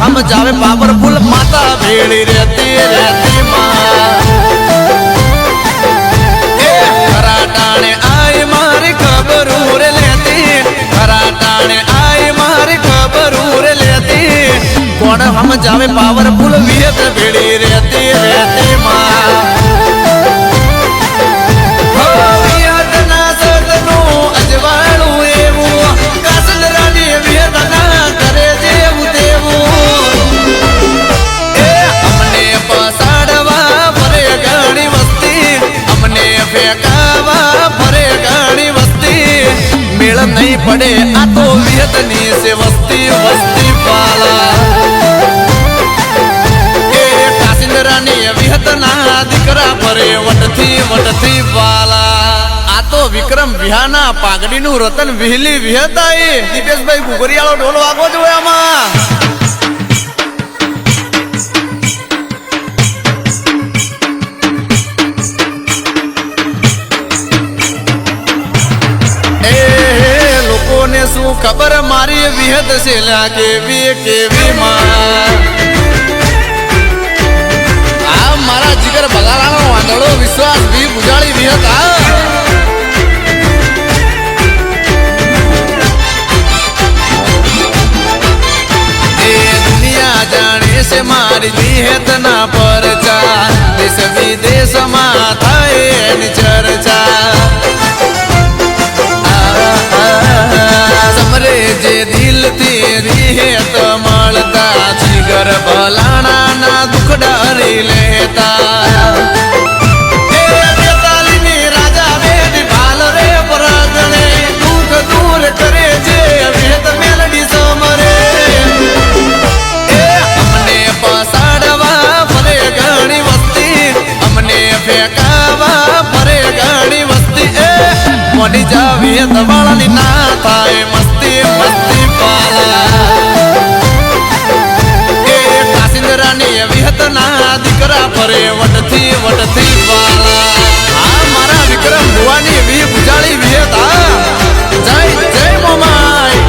हम जावे पावरफुल माता भेड़ी रहती रहती माँ खरा टाणे आई मारी खबर रे लेती खरा टाणे आई मारी खबर रे लेती कौन हम जावे पावरफुल वियत भेड़ी रहती रहती माँ नहीं पड़े आ तो वियतनी से वस्ती वस्ती पाला कासिंदरानी विहतना दिकरा परे वटथी पाला आ तो विक्रम विहाना पागड़ी नु रतन विहली विहताई दीपेश भाई गुगरियालो ढोल वागो जो आमा खबर मारी विहत से लागे केवी मां आ मारा जिगर बगाड़ानो वांदड़ो विश्वास भी बुझाड़ी विहत आ ए दुनिया जाने से मारी विहत ना परचा देश विदेश मा थाए नि चर्चा समरे जे दिल तेरी है तो मलता जिगर भलाना ना दुख डरी लेता राजा वेद भाल रे परागणे दुख दूर करे जे वेद मेलडी समरे हमने पसाड़वा फरे घणी वस्ती हमने फेंकावा फरे घणी वस्ती मोडी जावे दवाळानी ना थाए मस्ती मस्ती पाला कासिंदरानी विहतना दिकरा परे वटथी पाला आ मारा विक्रम भुवानी वी बुजाड़ी विहता जय जय मोमाई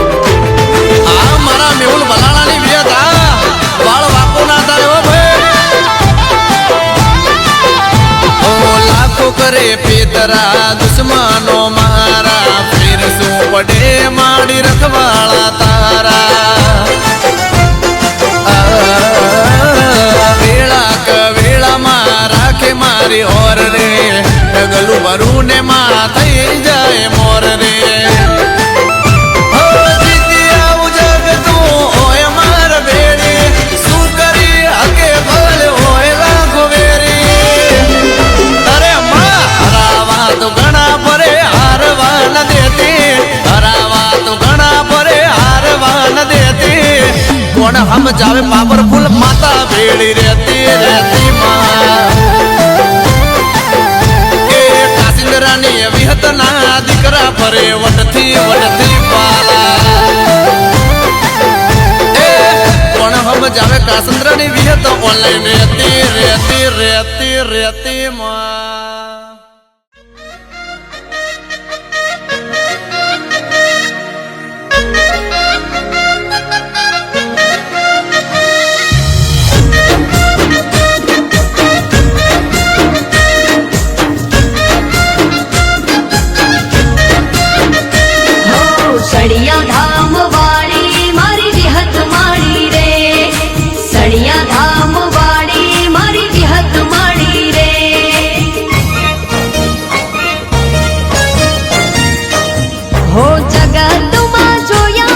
आ मारा मेहुल बलाणानी विहता बाळ वाको ना थाय ओ करे पेतरा दुश्मनो मारा फिर सू पड़े माड़ी रखवाला तारा वेला कवेला मारा के मारी और रे डगलू भरू ने माथा जाए मोर रे हम जावे पावरफुल माता भेड़ी रहती रहती माँ कासिंदरानी विहतना दिकरा परे वटथी पाला कौन हम जावे कासिंदरानी विहत ऑनलाइन रहती माँ सड़िया धाम वाली मारी विहत माड़ी रे सड़िया धाम वाली मारी विहत माड़ी रे हो जगत मां जोया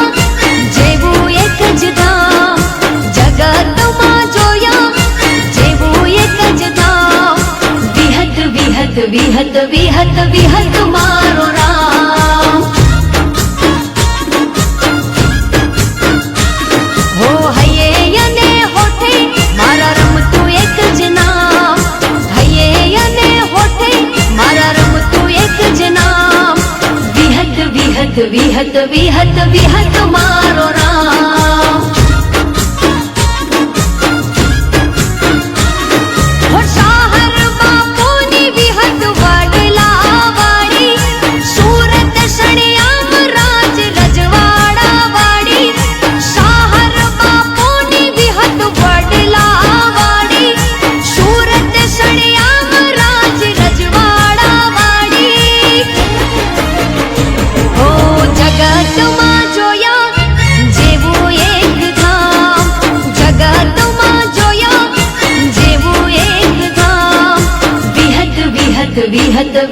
जेवू एक ज धाम जगत मां जोया जेवू एक ज धाम विहत विहत विहत विहत विहत मारो राम हो हये यने होठे मारा रम तू एक जना हये यने होठे मारा रम तू एक जना विहत विहत विहत विहत विहत मारो राम हो शाहर बापूनी विहत वडला वाड़ी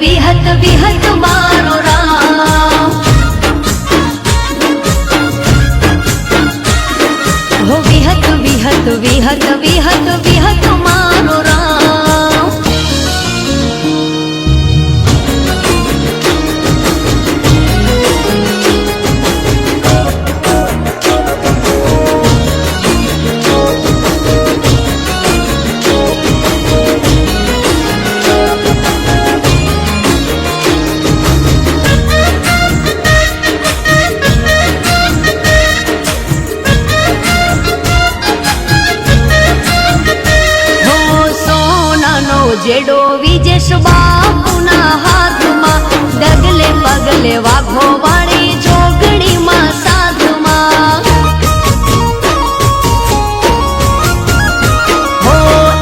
વિહત વિહત મારો રામ હો વિહત વિહત વિહત વિહત વિહત મારો રામ જેડો વિજેશ બાપુના હાથમાં ડગલે પગલે વાઘો વાળી જોગણીમાં સાધમાં હો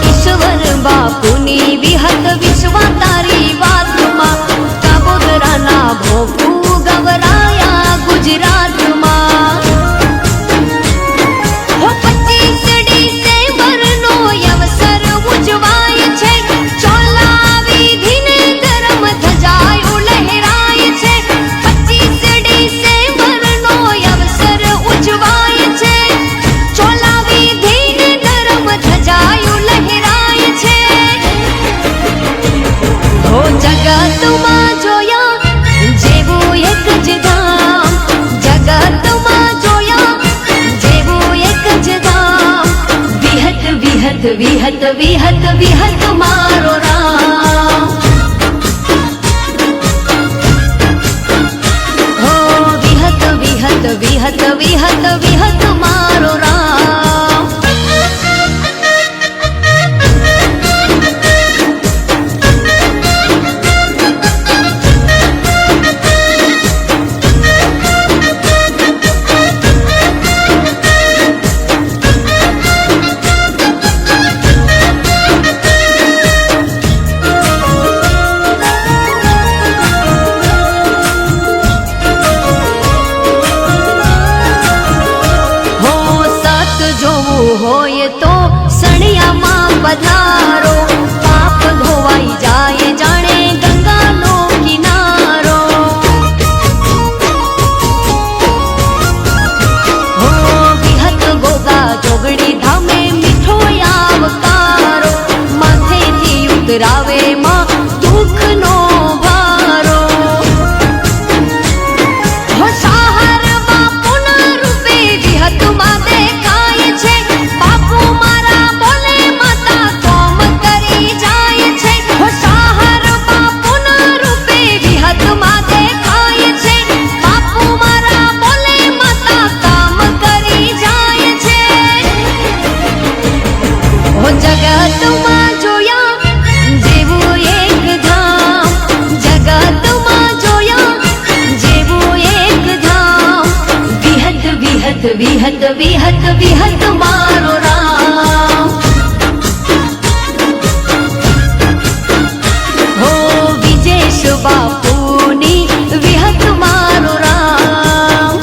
ઈશ્વર બાપુની વિહત વિશ્વા તારી વાતમાં કાબોદરાના ભોપુ ગવરાયા ગુજરાતમાં હો 25 ડિસેમ્બરનો અવસર ઉજવાય છે જગતમાં જોયા જેવું એક જ ધામ જગતમાં જોયા જેવું એક જ ધામ વિહત વિહત વિહત વિહત વિહત મારો રામ હો વિહત વિહત વિહત વિહત વિહત મારો રામ હોય તો સણિયામાં પધારો પાપ ધોવાઈ જાય જાણે ગંગાનો કિનારો હો વિહત ગોગા જોગણી ધામે મીઠો આવકારો માથેથી ઉતરાવે માં દુઃખનો ભારો હો સાહર બાપુના રૂપે વિહતમાં દેખાય છે બાપુ મારા બોલે માતા કોમ કરી જાય છે હો સાહર બાપુના રૂપે વિહતમાં દેખાય છે બાપુ મારા બોલે માતા કામ કરી જાય છે હો જગતમાં જોયા જેવું એક ધામ જગતમાં જોયા જેવું એક ધામ વિહત વિહત વિહત વિહત વિહત મારો રામ હો વિજેશ બાપુની વિહત મારો રામ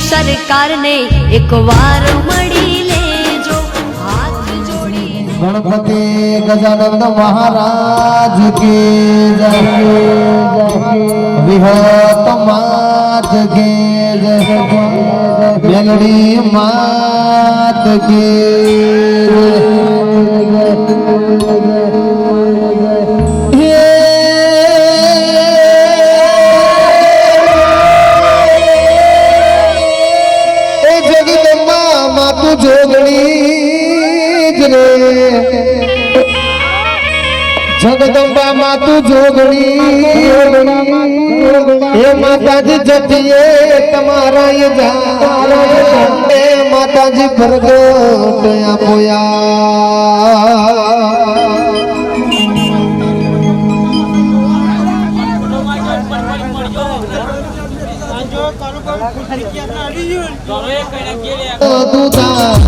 સરકારને એક વાર મળી લેજો હાથ જોડી गणपति गजानंद महाराज की जय विहत मात की जय बेलड़ी मात की जगदम्बा मातु जोगणी हे माताजी जतिए तमारा ये जा माताजी प्रगट आपोया દુધાળા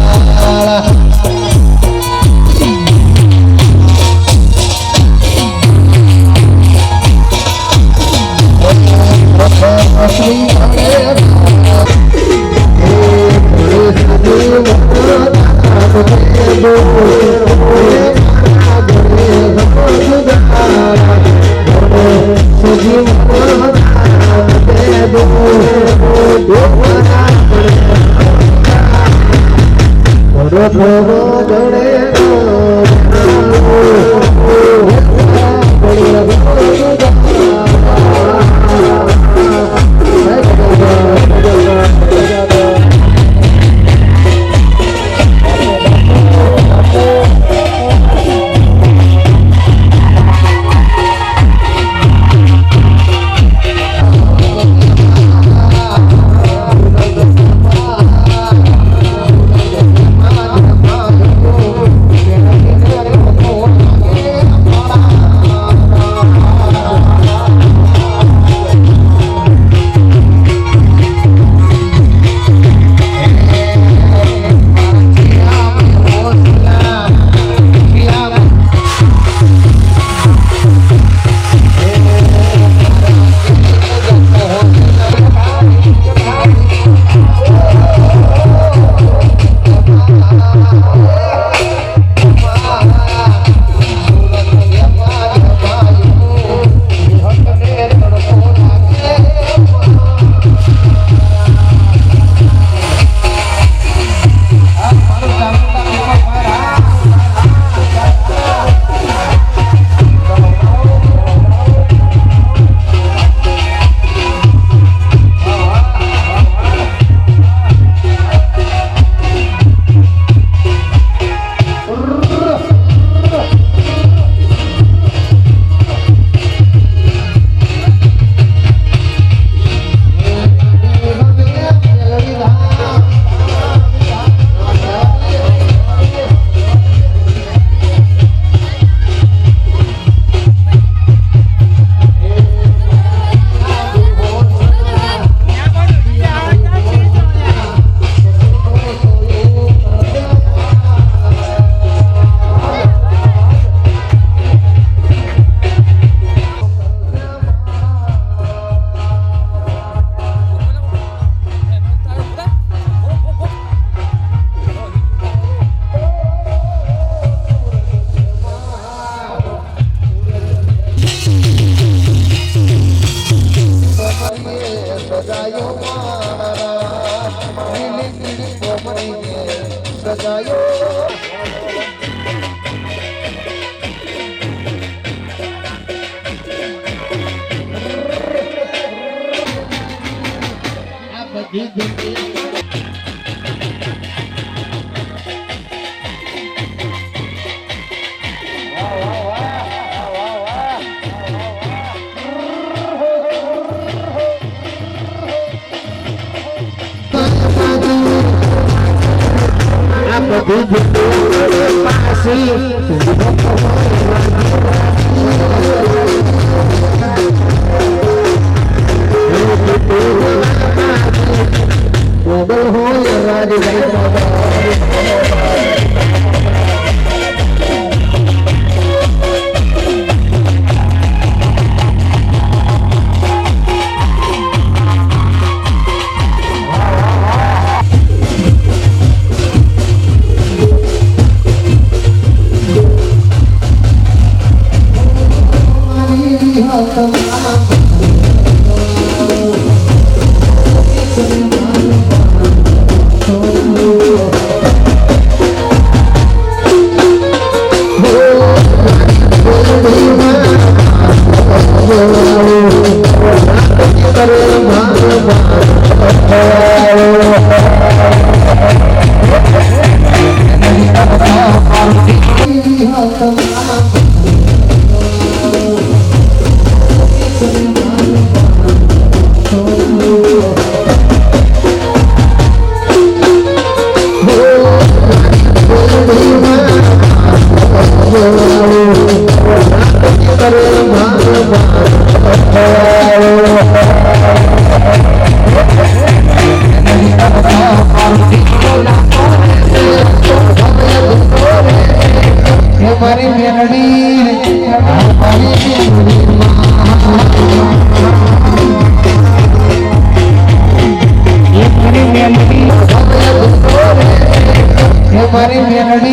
મારી મેલડી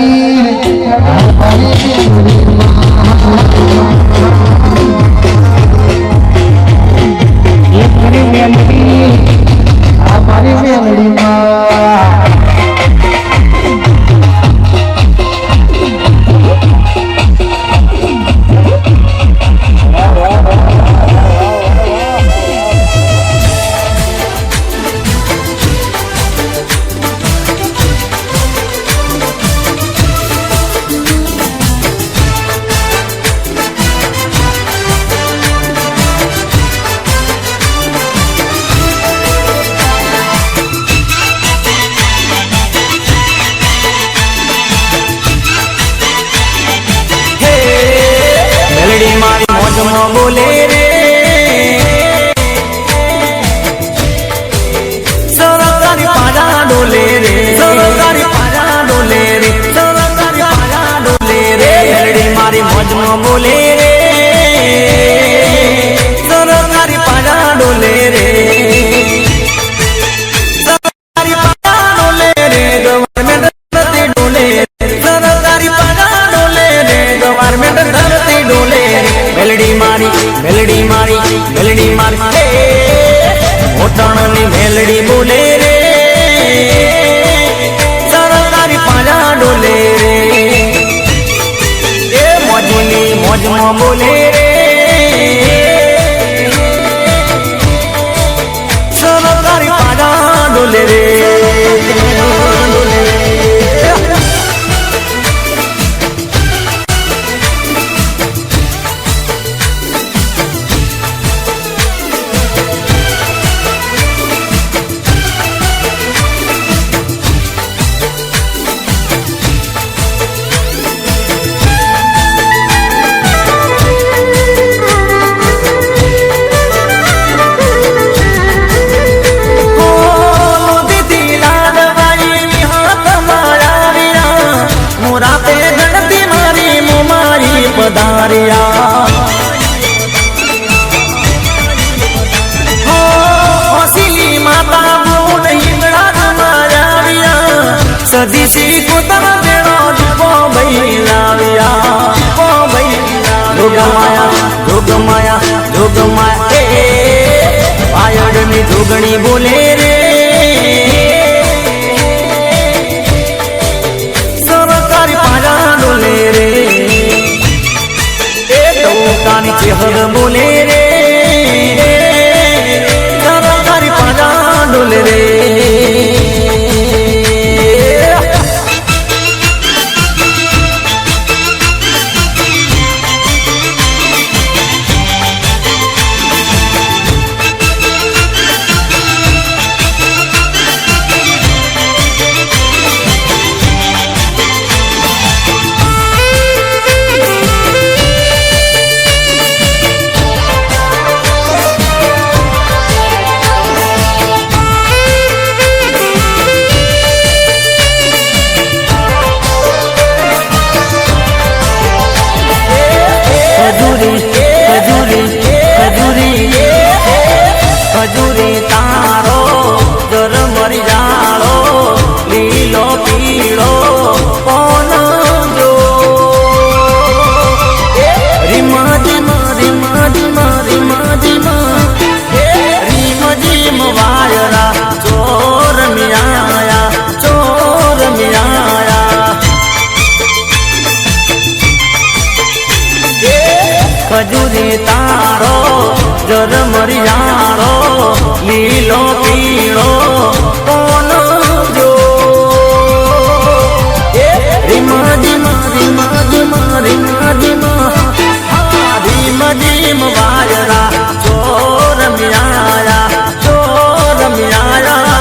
મારી બોલે રે સરકારી પાડા ડોલે રે સરકારી પાડા ડોલે રે સરકારી પાડા ડોલે રે મેલડી મારી મોજમાં બોલે રે સરકારી પાડા ડોલે રે સરકારી પાડા ડોલે રે ગવર્મેન્ટ ધરતી ડોલે સરકારી પાડા ડોલે રે ગવર્મેન્ટ ધરતી ડોલે મેલડી મારી મેલડી મારી મેલડી મારી મોટણની મેલડી બોલે રે સરકારી પાડા ડોલે રે એ મોજની મોજમાં બોલે રે સરકારી પાડા ડોલે રે સદીસી કુતરા બેડો ડૂબો ભઈ લાવ્યા કો ભઈ જોગમાયા જોગમાયા જોગમાયા એ પાયડની જોગણી બોલે રે સરકારી પાડા ડોલે રે એ ટોકાની ચેહર બોલે રે સરકારી પાડા ડોલે રે ખજૂરી તારો જર મરી જાળો લીલો પીળો કોણ જો રીમા જીમા રીમા જીમા રીમા જીમા રીમ જીમ વાયરા ચોર મિયાયા ખજૂરી તારો જર મરી જાળો લીલો પીળો કોણ જો રીમા જીમા રીમા જીમા રીમા જીમા રીમ જીમ વાયરા ચોર મિયાયા ચોર મિયાયા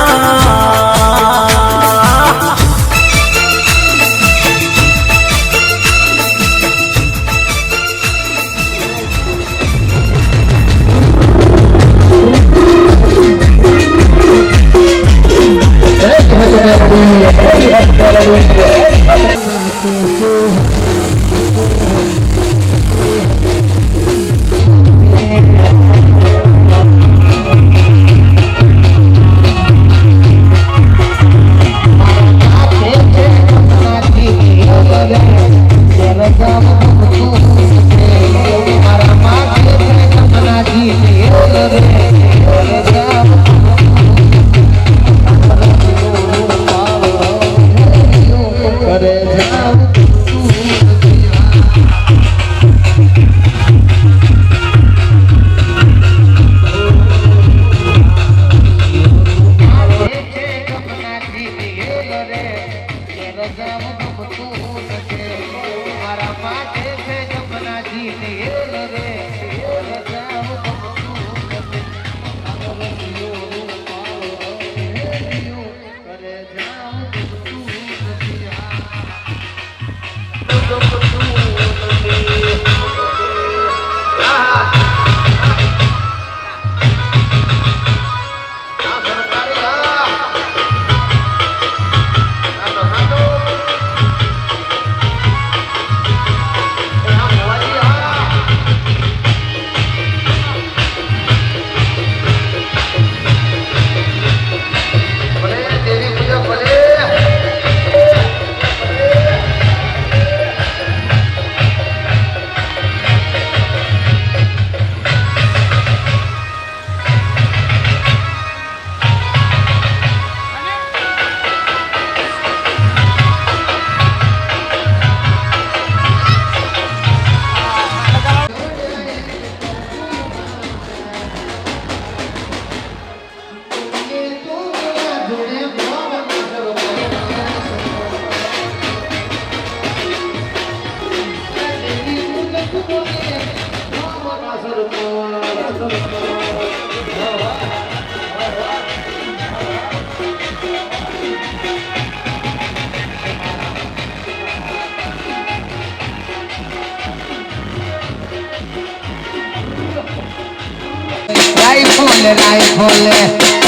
રાઈફલ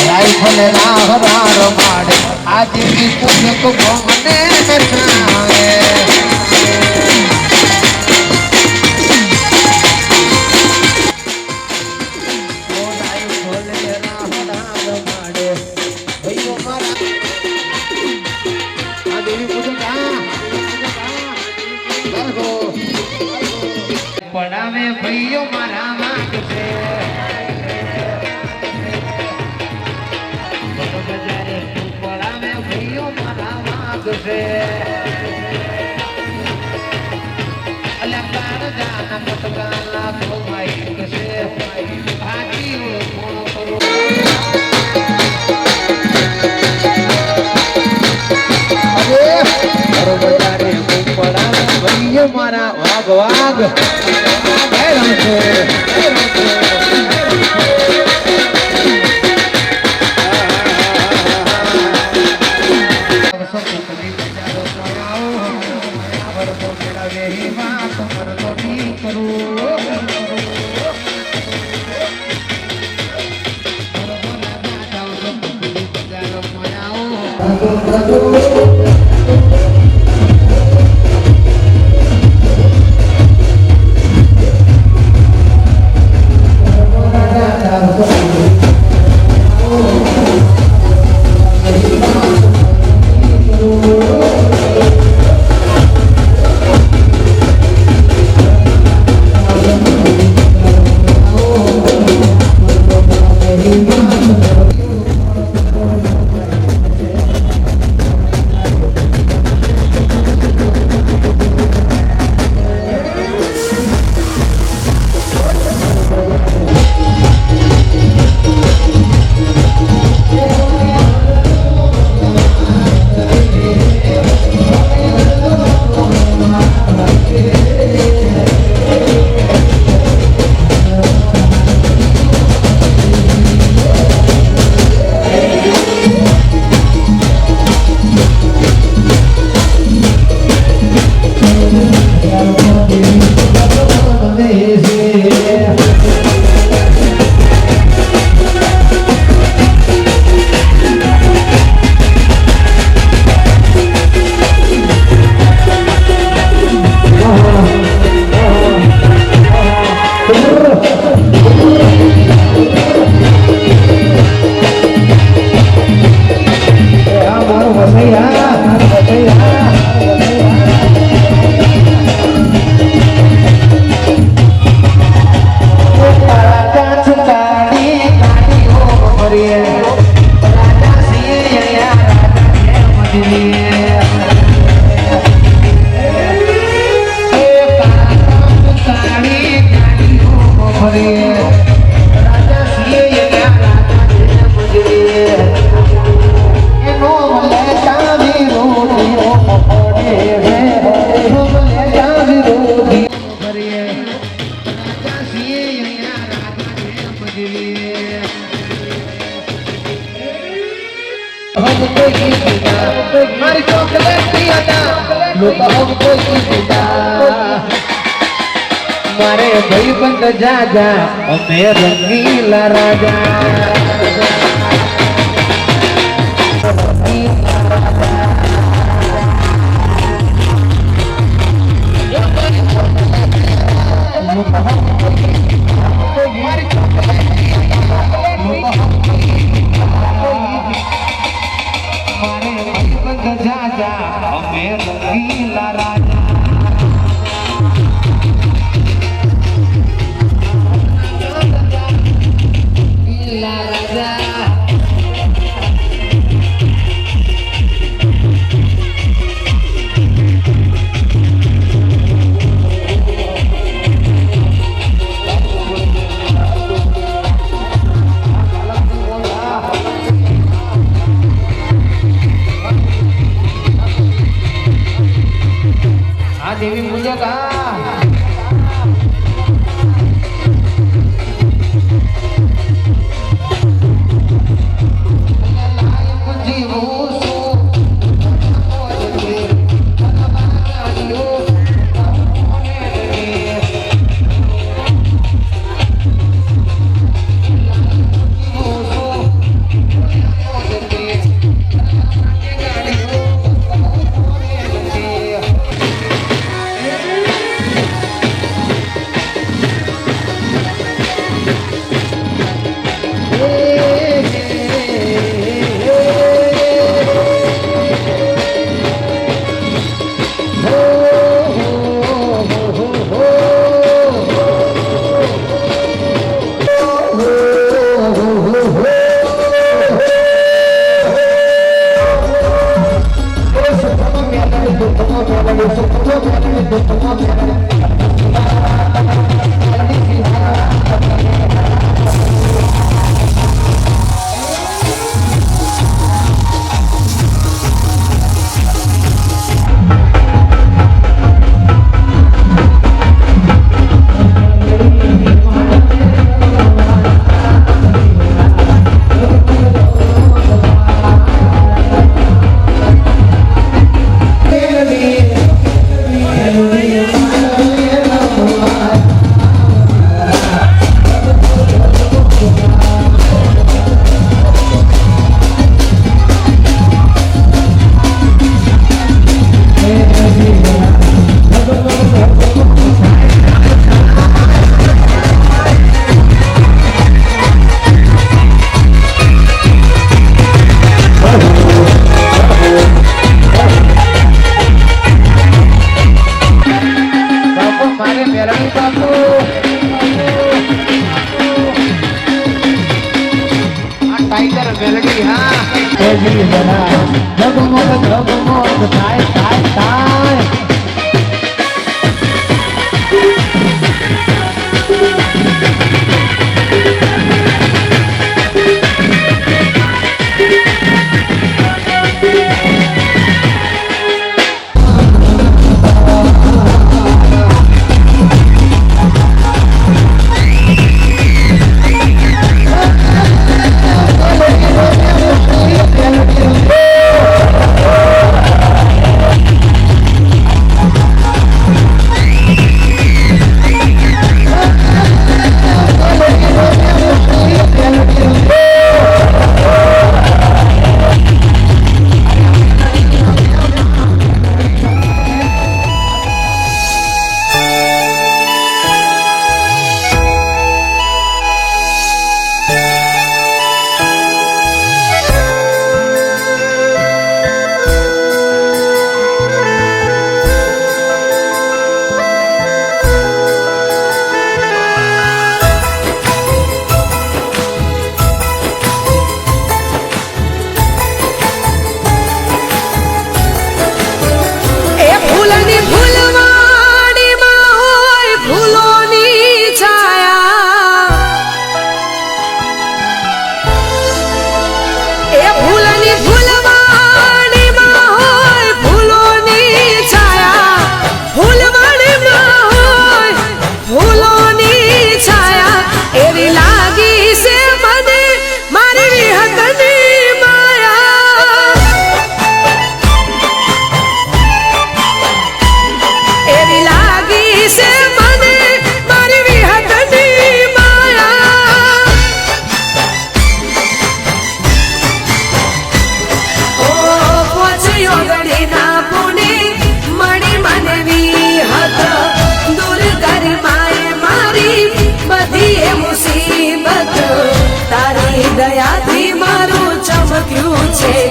રાઈફલ રાહ રાર માડ આજે કી પૂજક ભવને નચાવે ઓ રાઈફલ રાહ રાર માડ ભઈઓ મારા આ દેવી પૂજક બરગો પડાવે ભઈઓ મારા માગ છે મારા વાઘ વાઘ મારે ભાઈબંધ જાજા અમે રંગીલા રાજા મારે ભાઈબંધ જાજા અમે રંગીલા રાજા La la la tiger melody हाँ तेजी बना जगमग थाय थाय थाय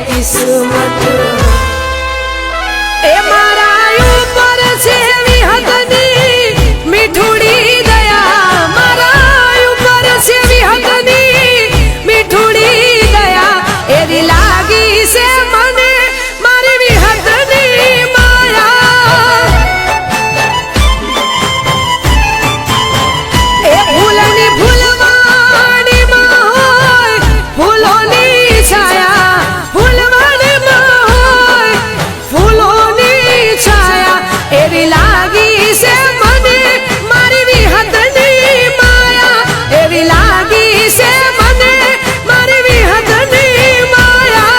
કિસ્મત એ મારા ઉપર છે વિહતની મીઠુડી દયા મારા ઉપર છે વિહતની મીઠુડી દયા એવી લાગી છે મને મારી વિહતની માયા એ ભૂલની ભૂલવાણી માં હોય ભૂલોની છાયા ભૂલવાણી માં હોય ફૂલોની છાયા એવી લાગી છે મને મારી વિહતની માયા એવી લાગી છે મને મારી વિહતની માયા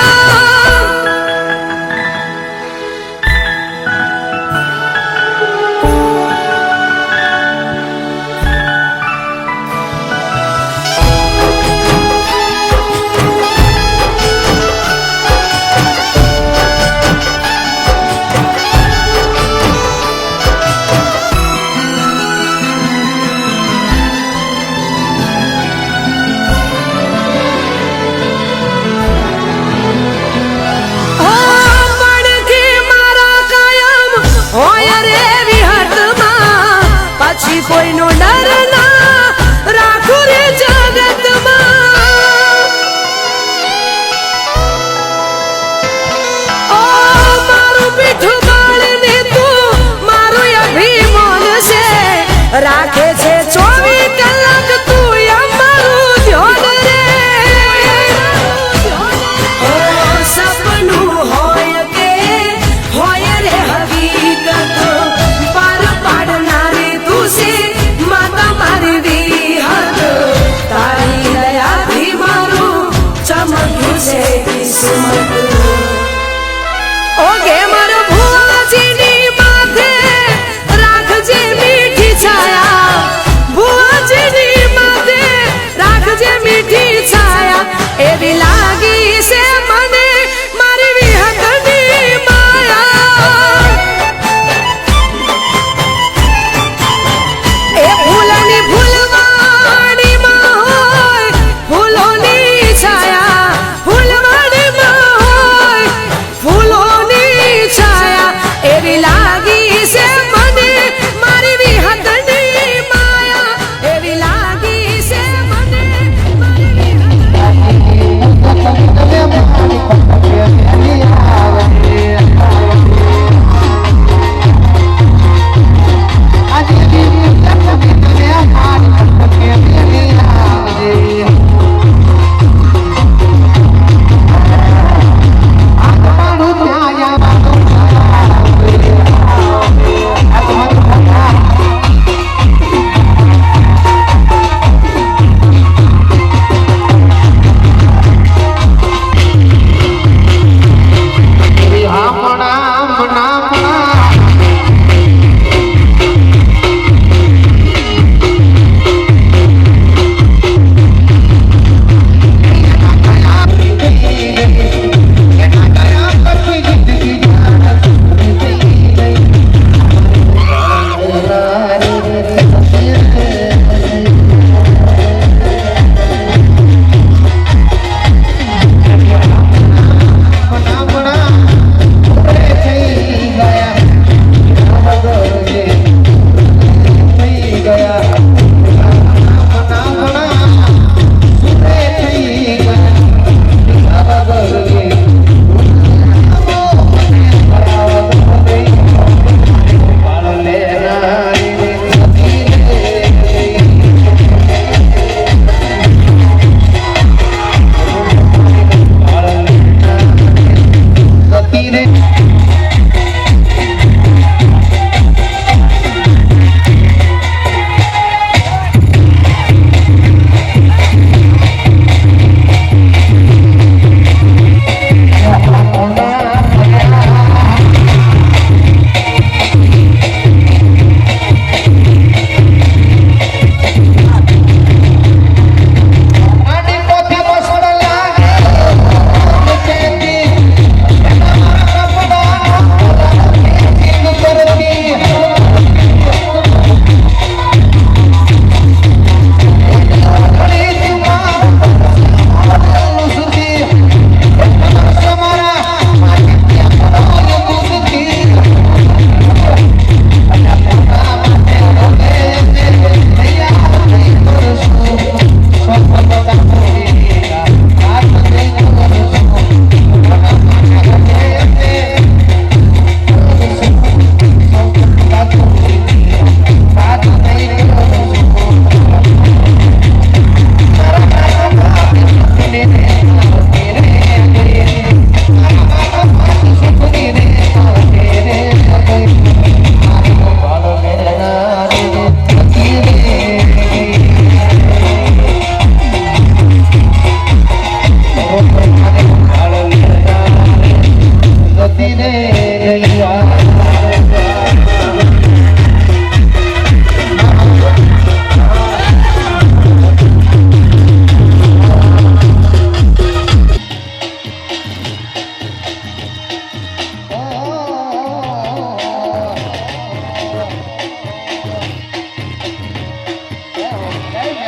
હોય રે વિહતમાં પછી કોઈનો ડર ના રાખું રે જગતમાં ઓ મારું પીઠું બાળને તું મારું અભિમાન છે રાખે છે 24 કલાક તું અમારું ધ્યાન રે ઓ સપનું હોય કે હોય રે હકીકત પાર પાડનારી તું છે માતા મારી વિહત તારી દયાથી મારું ચમક્યું છે કિસ્મત ઓગે મારો ભુવાજીની માથે રાખજે મીઠી છાયા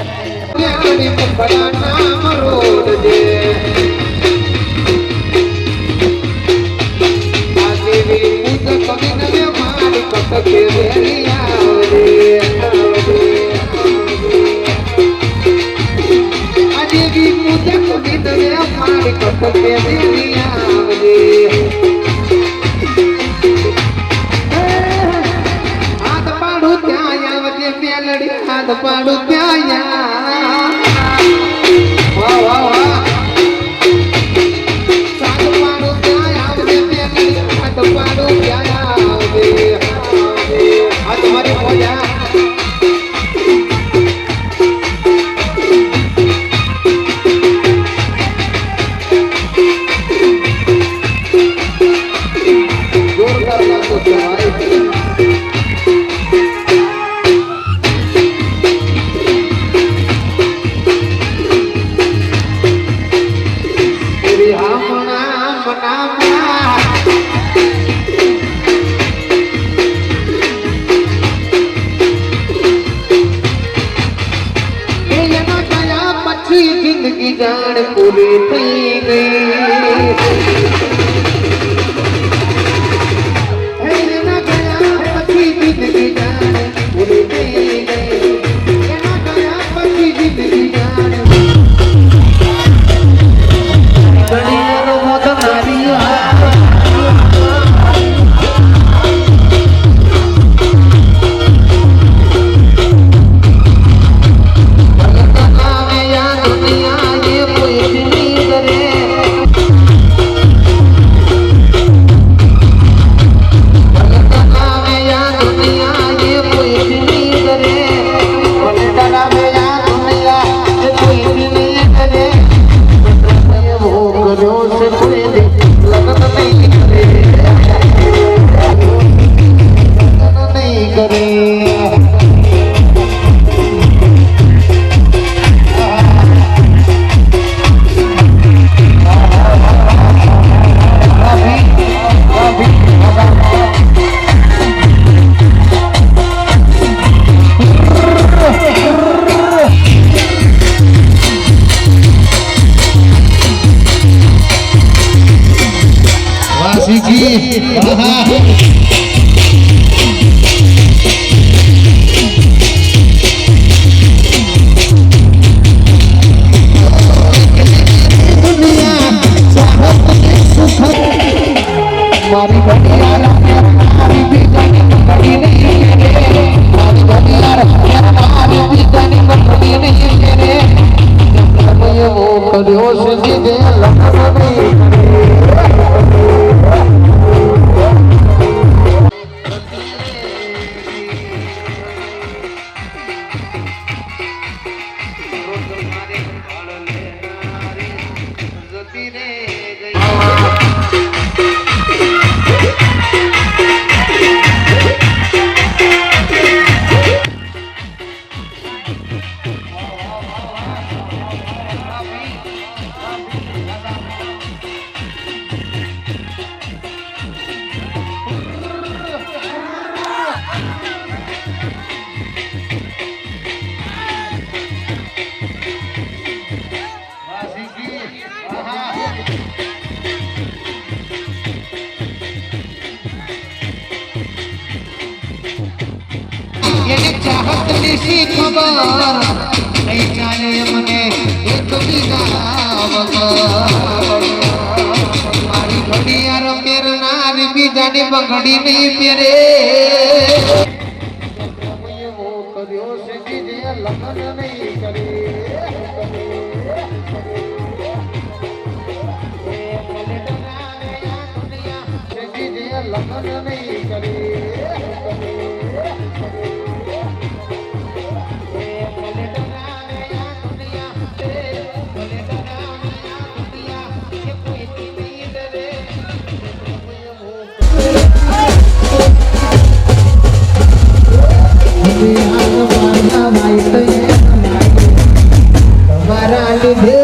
પ્યારી મુખડા નામ રોડજે આ દેવી પૂજક વિનવે મારી કટકે વેલી આવજે આ દેવી પૂજક વિનવે મારી કટકે વેલી આવજે હાથ પાડું ત્યાં આવજે મેલડી હાથ પાડું ત્યાં વાહ વાહ વાહ હાથ પાડું ત્યાં આવજે મેલડી હાથ પાડું ત્યાં આવજે આ તમારી મોજા જોરદાર લાગતો છે ભાઈ तेरी हमना मना ये ना गया पछी जिंदगी जान पूरी થઈ ગઈ ये ना गया पछी जिंदगी जान पूरी થઈ ગઈ ये ना गया पछी जिंदगी जान ઘડીનો મોત મારી આવે યા દુનિયા એ કોઈ નહીં કરે આવે યા દુનિયા એ કોઈ નહીં કરે આવે યા દુનિયા એ કોઈ નહીં કરે वो करो से कोई लगन नहीं करे लगन नहीं करे મારી ઘડિયાળ મારી બીજાની ઘડી નહીં રે મારી ઘડિયાળ મારી બીજાની ઘડી નહીં રે તમે એવો કર્યો છે દીદે લખન નહીં એને ચાહતની સી ખબર નહીં ચાલે મને એક બીજા વગર મારી ઘડિયાળ પહેરનાર બીજાની બંગડી નહીં પહેરે એવો કર્યો છે બીજે લગ્ન નહીં કરે લગ્ન નહીં કરે તમારા લીધે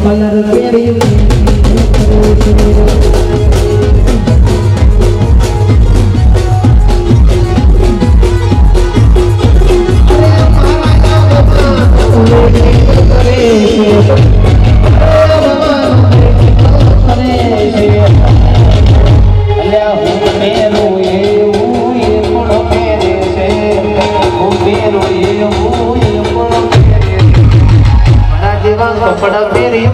કલર પહેરી કપડા પહેરી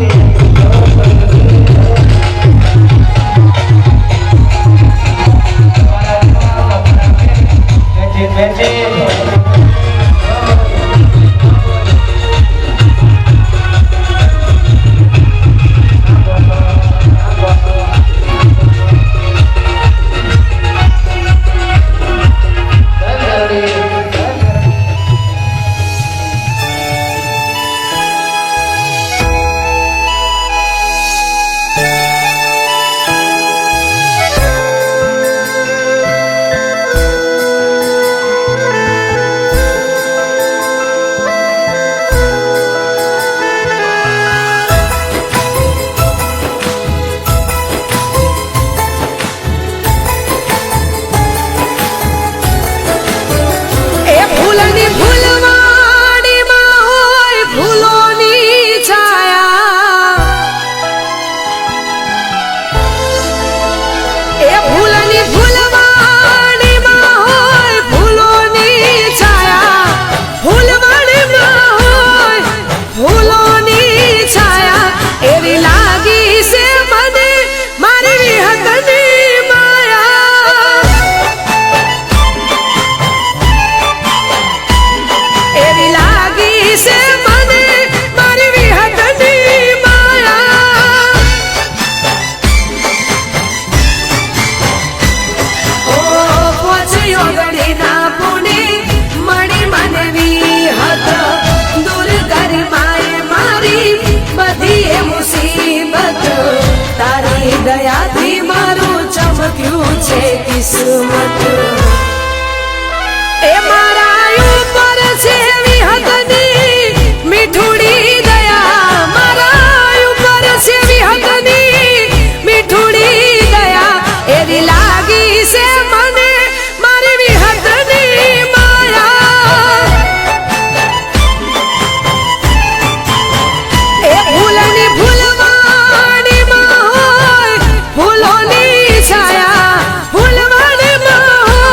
દયાથી મારું ચમક્યું છે કિસ્મત એ મારા ઉપર છે વિહતની મીઠુડી દયા મારા ઉપર છે વિહતની મીઠુડી દયા એવી લાગી છે મને મારી વિહતની માયા એ ભૂલની ભૂલવાણીમાં હોય ફૂલોની છાયા ફૂલવાણીમાં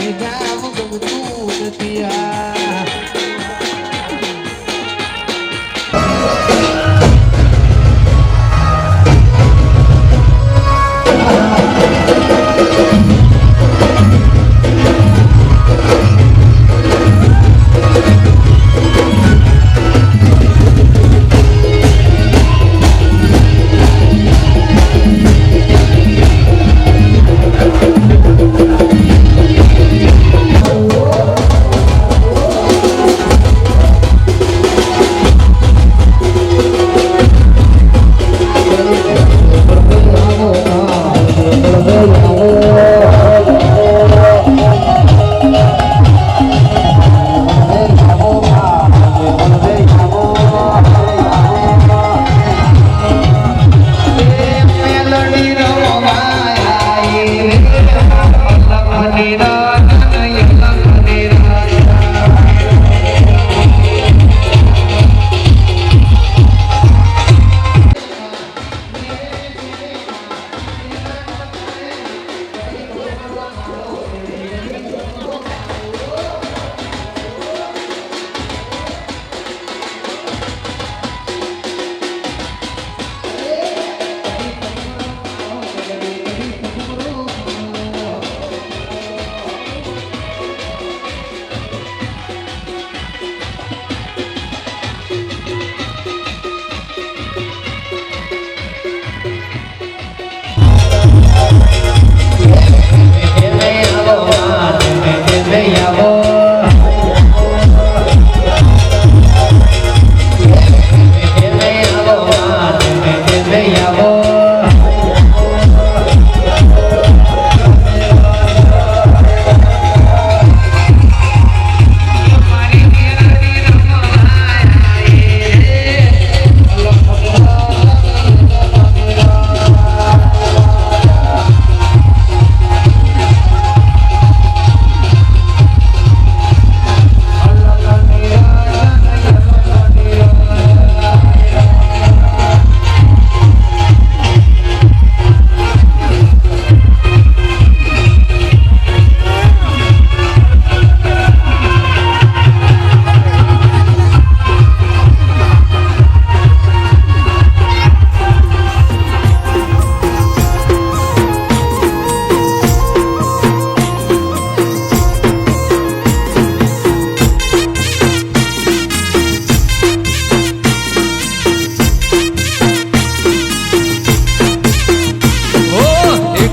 ઘરે જાવું ગમતું નથી આ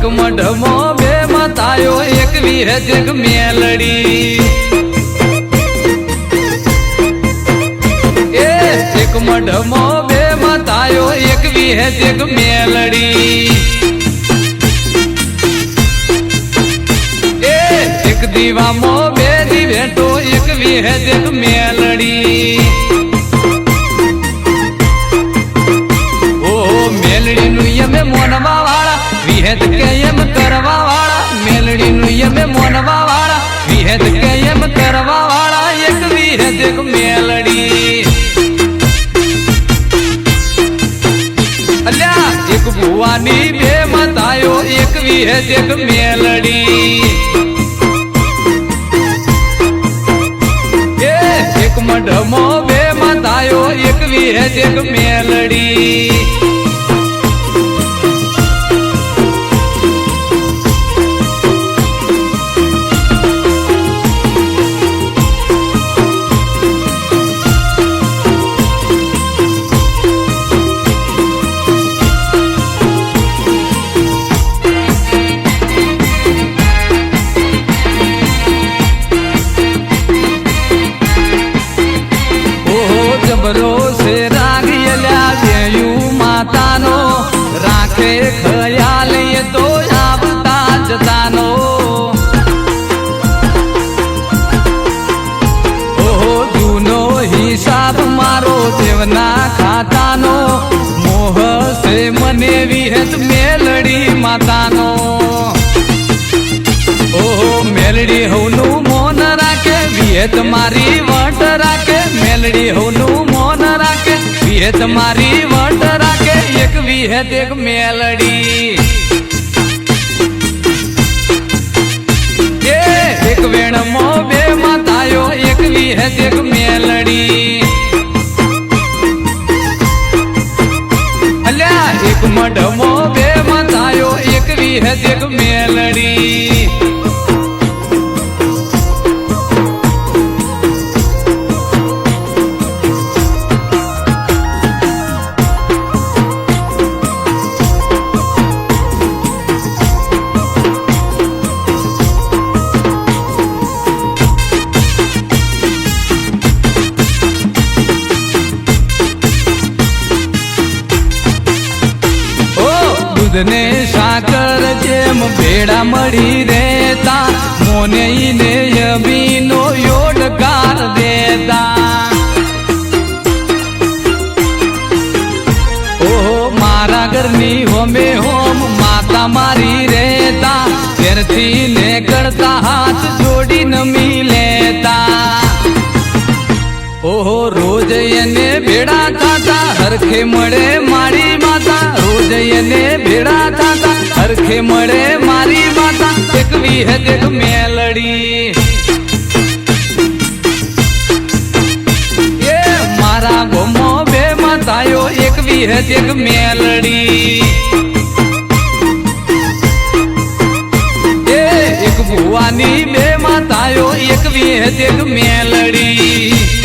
મઢમાં બે મતાયો એક વીર જગ મેલડી એ એક મઢમાં બે મતાયો એક વીર જગ મેલડી એ એક દીવામાં બે દીવેટો એક વીર જગ મેલડી ઓ મેલડી નું યમે મોનવા વાળા વિહેદ કે એમ કરવા વાળા મેલડી નું યમે મોનવા વાળા વિહેદ કે એમ કરવા વાળા એક વિહેદ એક મેલડી અલ્યા એક ભુવાની બે મતાયો એક વિહેદ એક મેલડી એ એક મઢમો બે મતાયો એક વિહેદ એક મેલડી જબરો છે રાગિયલા વેયું માતાનો રાખે ખયાલ એ તો આવતા જતાનો ઓહો જૂનો હિસાબ મારો દેવના ખાતાનો મોહ છે મને વિહત મેલડી માતાનો ઓહો મેલડી હોનું મોન રાખે વિહત મારી વટ રાખે મેલડી હોનું મોન રાખે વિહત મારી વટ રાખે એક વિહત એક મેલડી વીહ દેગ મેલડી દૂધને સાકર જેમ ભેડા મળી રહેતા મોને ઈને યમીનો યોડકાર દેતા ઓહો મારા ઘરની હોમે હોમ માતા મારી રહેતા ઘેરથી નીકળતા હાથ જોડી નમી લેતા ઓહો રોજ એને ભેડા થતા હરખે મળે મારી માતા રોજ એને ભેડા થતા હરખે મળે મારી માતા એક વીહ દેગ મેલડી એ મારા ગોમો બે માતાયો એક વીહ દેગ મેલડી એ એક ભુવાની બે માતાયો એક વીહ દેગ મેલડી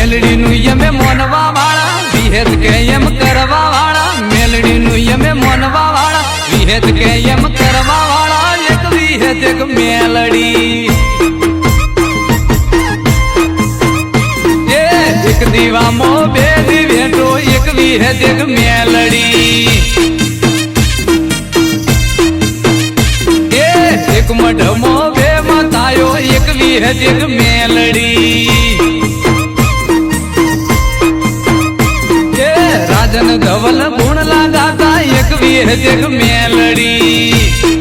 મેલડીનું યમે મોનવા વાળા વિહેત કે એમ કરવા વાળા મેલડીનું યમે મોનવા વાળા વિહેત કે એમ કરવા વાળા એક વિહેત એક મેલડી એ એક દીવામો બે દિવેટો એક વિહેત એક મેલડી એ એક મઢમો બે માતાયો એક વિહેત એક મેલડી રાજન ધવલ ગુણ લાગાતા એક વીહ દેગ મેલડી